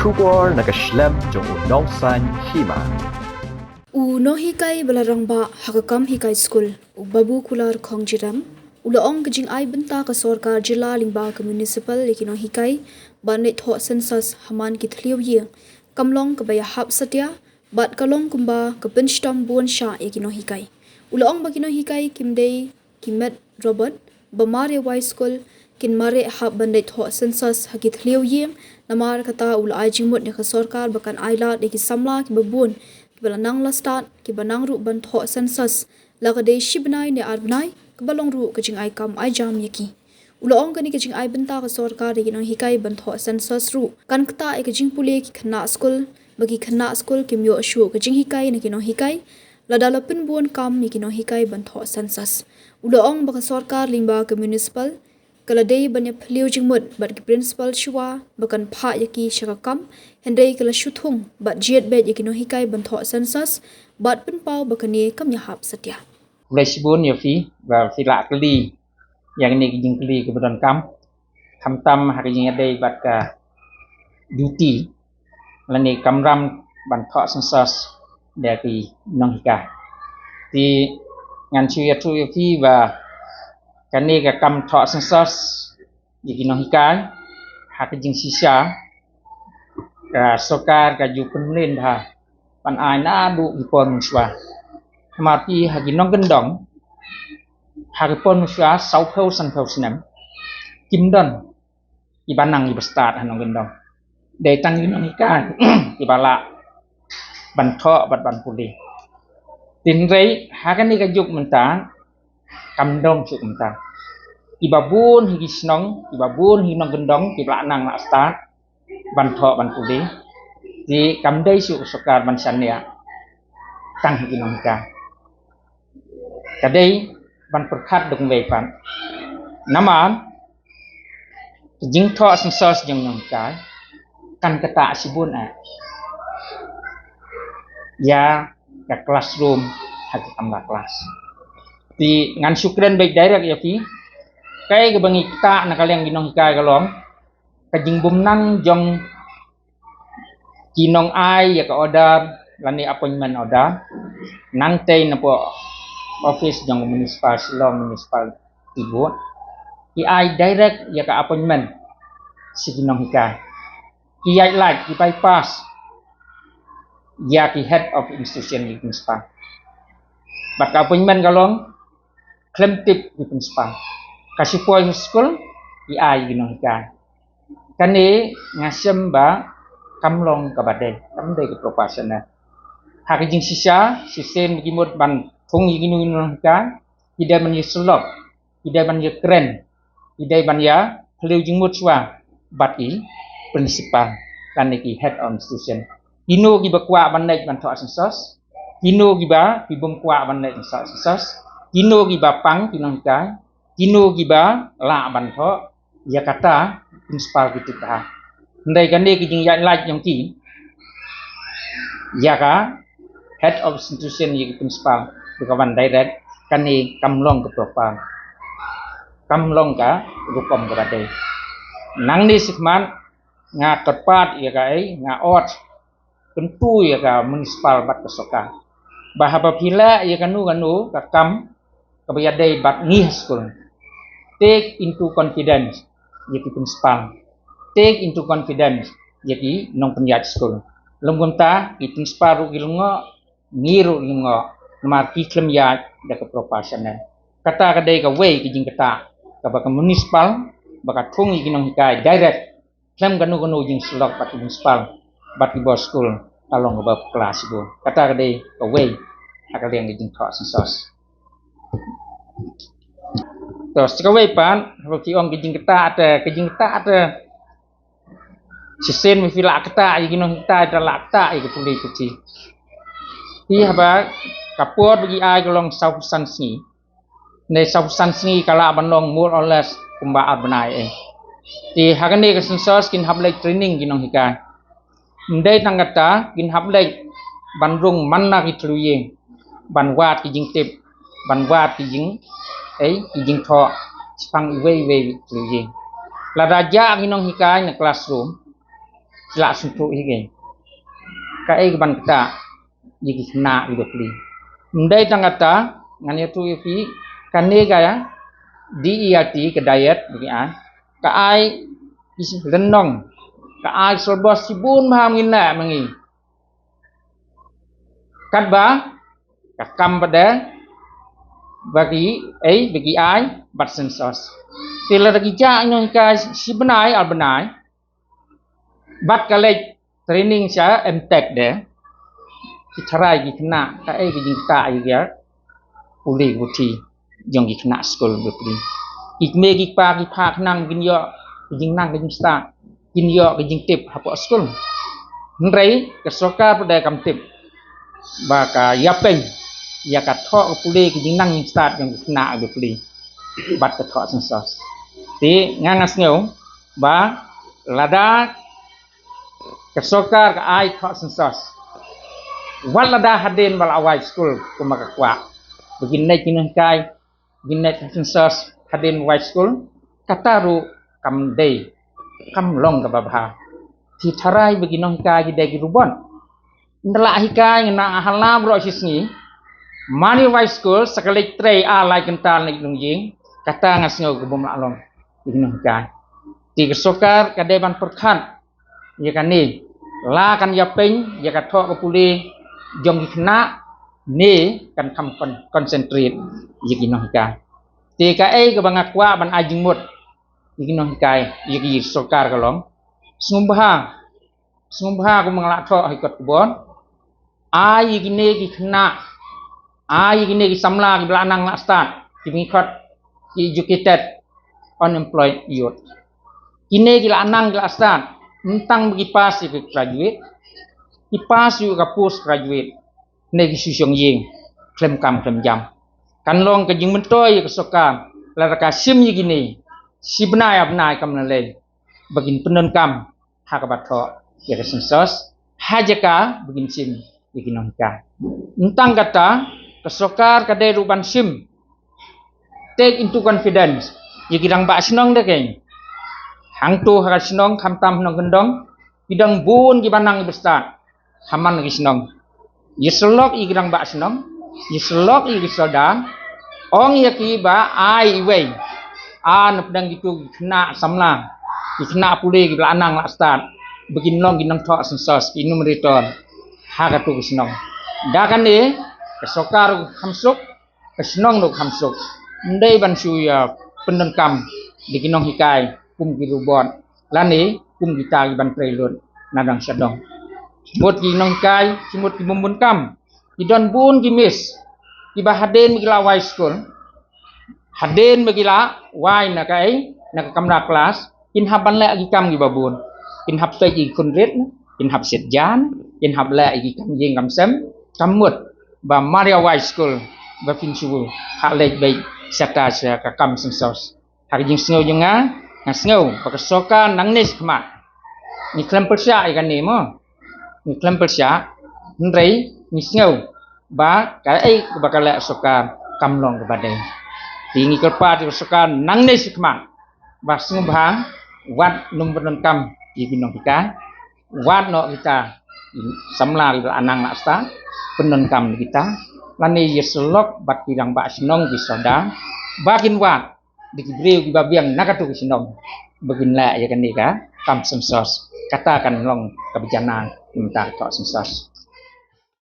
Shubor nakaslem jong unongsan Hima. Nonghikai balarangba hakakam hikai school Babu Kular Khongjiram ulaong kajing ai benta ka sorkar jila lingba ka municipal leki Nonghikai banit Thoh Census haman ki thliu ye kamlong ka baya hap satya bat kalong kumba ka Pynshitom buan Shah leki Nonghikai ulaong ba ki Nonghikai kimdei kimet Robert bamare Y school kin mare hap banit Thoh Census hakit thliu ye namar kata ula ai jingmut ne ka sorkar bakan aila leki samla ki babun Balanang lastat ki banang ru ban Thoh Census lagade shibnai ne arbnai kebalong ru kajing ai kam ai jam yaki ulaong kani kajing ai benta ka sorkar de Nonghikai ban Thoh Census ru kan kta e kajing pule ki khna school bagi khna school ki myo shu kajing hikai ne ki Nonghikai ladalapin buon kam ni ki Nonghikai ban Thoh Census ulaong baka sorkar limba ke municipal kaladei banyak peliu jingmut bat ki principal Shah bakan pha yaki shakakam hendai kala shuthung bat jet bed yaki Nonghikai ban Thoh Census bat penpau bakani kam yahap satya Flashbone yafi và phi lạ cái ly yang này cái ly cái bên cam tham tâm hay cái đây bắt cả duty là này cam ram ban Thoh Census để cái Nonghikai thì ngàn chuyện yafi và cái này cái cam Thoh Census cái Nonghikai hay cái Shah cái sokar cái jupun lên ha ban ai na đủ cái pon muswa mà khi hay cái nong gần đong hay cái pon muswa sáu phâu san phâu sinam kim don cái ban năng cái start hay nong gần đong để tăng cái Nonghikai cái bala ban Thoh ban puli tin rei hay cái này cái juk mentang cầm dong juk mentang cái babun cái snong cái babun cái nong gần đong cái bala năng la start ban Thoh ban puli di kamdai su sokar ban sania tang hi Nonghikai kadai ban perkhat dong wei pan nama Jingphah Census jong Nonghikai kan kata sibun ya ka classroom hak amla kelas di ngan sukren baik direct ya fi kai ke bangi kita nakaliang Nonghikai kalong ka jingbum nang jong Kinong ai ya ka order lani appointment order nang tay na po office jong municipal silong municipal tibu ki ai direct ya ka appointment si Nonghikai ki ai like ki bypass ya ki head of institution di municipal bak appointment kalong claim tip di municipal kasih point school ki ai Nonghikai kani ngasem ba kamlong kabade kamdai ke proportional hak jing sisa sisen gimut ban thung yiginu Nonghikai ida ban yeslok ida ban yekren ida ban ya phliu jingmut swa bati principal kan ki head of institution ino ki bakwa ban naik ban Thoh Census ino ki ba ki bom kwa ban naik Thoh Census ino ki ba pang ki Nonghikai ino ki ba la ban Thoh ya kata principal gitu ta ndai kan ni kijing ya like yang ki ya ka head of institution yi principal bukan direct kan ni kamlong ke propang kamlong ka rukom berade nang ni sikman nga tepat ya ka nga ot tentu ya ka municipal bat kesoka bahapa pila ya kanu ka kam kabayadai bat ngih school take into confidence ya principal take into confidence jadi nong penjat school lembum ta ki principal ru gilngo ngiru lingo marki klem ya da ke proportional kata kadai ka way ki jing kata ka ba municipal baka thung yi Nonghikai direct klem ganu jing slok pat municipal bat ki bos school along ba kelas bu kata kadai ka way hakaliang jing Thoh Census terus ka way pan ki ong ki jing kata ada sisen mi fila kata yi Nonghikai dalak ta yi puli kuci hi haba kapur bagi ai kolong sausan sni ne sausan sni kala banong more or less kumba abnai ti hakane ka Census kin hablek training ki Nonghikai ndai tangata kin hablek banrung manna ki thluyeng banwat ki jing tip banwat ki jing ki jing Thoh spang iwei thluyeng la raja ki Nonghikai na classroom sila suntuk hige kai ban kata yigi kena ido pli mendai tangata ngani tu pi kane gaya DERT ke diet bagi ka ai lenong ka ai sorbo sibun ma ngina mangi kadba ka kam pada bagi ai bat sensos tila lagi ja nyon ka si benai al benai bat kalej training sa MTech de cara gi kena ka ai gi ta ya uli buti jong gi kena school bepri ik me gi pa gi phak nang gin yo gi nang gi sta gin yo gi tip hapo school nrei ke soka pada kam tip ba ka yapeng ya ka tho puli gi nang gi start jong gi kena bepri bat ka tho sensos ti ngangas ngeu ba lada ke soka ka ai tho sensos walada hadin wal awai school kumaka kwa begin naik Nonghikai begin naik Census hadin awai school kataru kam day kam long ka babha ti tharai begin Nonghikai gi dagi rubon ndala hikai ngana halam ro sisngi mani awai school sakalik trei a lai kental nek nungjing kata ngasngo gubum along begin Nonghikai ti kesokar kadeban perkhat ya kani la kan yapeng ya ka tho ka puli jong kena ni kan tham concentrate yigi Nonghikai ti ka ai ka bangakwa ban ajing mut yigi Nonghikai yigi sokar kalong Jingphah ko mangla tho hikot kubon ai yigi ne gi kena ai yigi ne gi samla gi blanang la start gi khot educated unemployed youth kine gi la anang gi la start mentang bagi pas gi graduate ki pas yu ka post graduate negi susyong ying klem kam klem jam kan long ka jing mentoy ka soka la ka sim yi gini si benai abnai kam le bagin penon kam ha ka batho ya ka sensos hajaka bagin sim yi Nonghikai entang kata ka sokar ka de ruban sim take into confidence yi gidang ba snong de keng hang tu ha snong kham tam nong gendong bidang bun gi banang besar haman gi snong yislok igrang ba snong yislok igisodan ong yaki ba ai wei an pedang gitu kena samla kena puli gi lanang la start begin long ginang tho sensos inum return ha ka tu snong da kan ni kesokar khamsuk kesnong do khamsuk ndai ban su ya pendon kam di Nonghikai kum gi rubon lani kum gi ta gi ban prelun nadang sadong mut gi Nonghikai simut gi mumbun kam gi don bun gi mis gi bahaden gi la wai school haden begila wai na kai na kamra kelas in haban le gi kam gi babun in hab sai gi kunret in hab set jan in hab le gi kam jing kam sem kam mut ba maria wai school ba Pynshitom ha le bai sata sa ka kam sensos ha jing sngo jinga sngo ba ka soka nangnis khma ni klempel sya ikan ni mo ni klempel sya ndrei ni sngo ba ka ai ba ka le soka kamlong ke badai tingi kelpa ti soka nangnis khma ba Jingphah wat numberon kam di Nonghikai wat no kita samla ri anang la sta penon kam kita lani yeslok bat kirang ba snong di soda bakin wat di breu di babiang nakatu snong begin la ya kan ni ka kam sensos katakan long kebijanan minta tok sensos